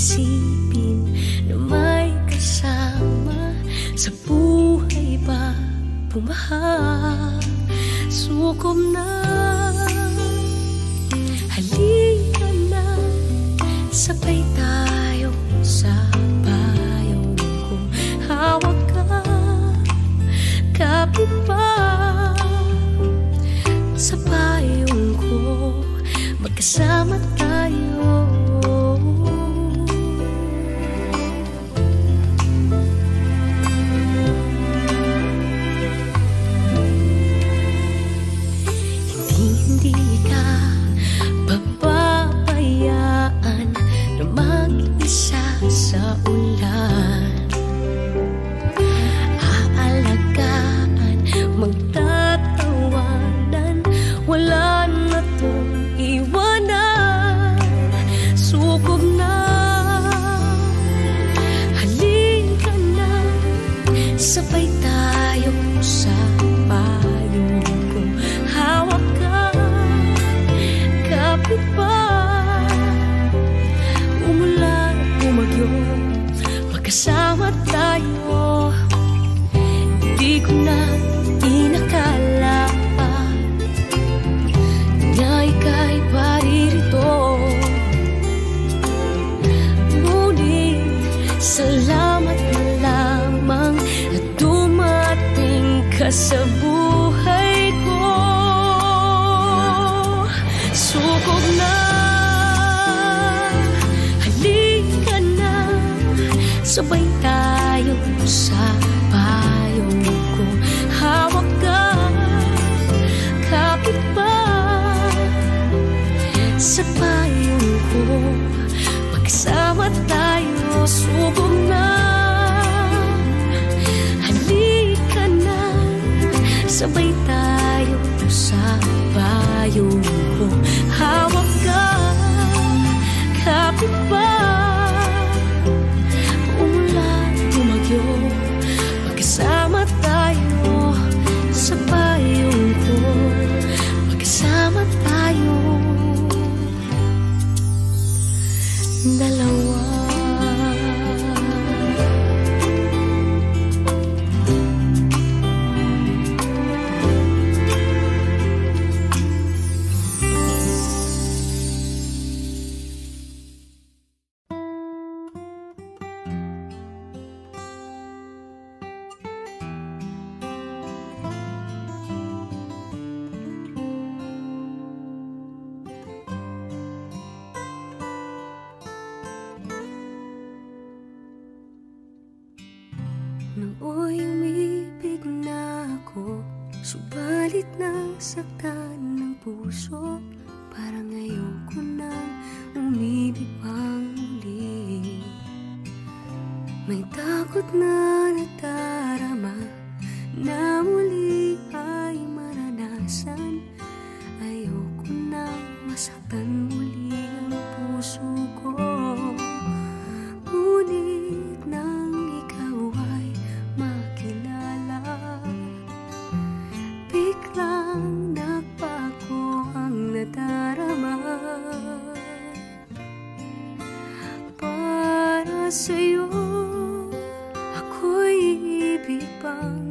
isipin na may kasama sa buhay ba bumaha. Sukob na, halika na, sabay tayo sa payong kong hawak ka, kapit pa sa payong ko, magkasama tayo. Hindi ka papabayaan na mag-isa sa ulan. Aalagaan, magtatawanan, wala na tong iwanan. Sukob na, halika na, sabay tayo sa payong kong hawak ka, kapit pa, umulan at bumagyo, magkasama tayo. Di ko na inakala na ika'y paririto, ngunit salamat na lamang at dumating ka sa buhay ko. Sukob na, halika na, sabay tayo sa payong ko, hawak ka, kapit pa sa payong ko, magkasama tayo. Sukob na, halika na, sabay tayo sa payong ko, hawak ka, kapit pa, umulan, bumagyo, magkasama tayo sa payong ko, magkasama tayo dalawa. Nooy umibig na ako, subalit nasaktan ng puso. Parang ayoko nang umibig pang muli. May takot na nadarama na muli ay maranasan. Ayoko nang masaktan muli ang puso ko. Ngunit nang ikaw ay makilala, biglang nagbago ang nadarama. Para sa'yo ako'y ibig pang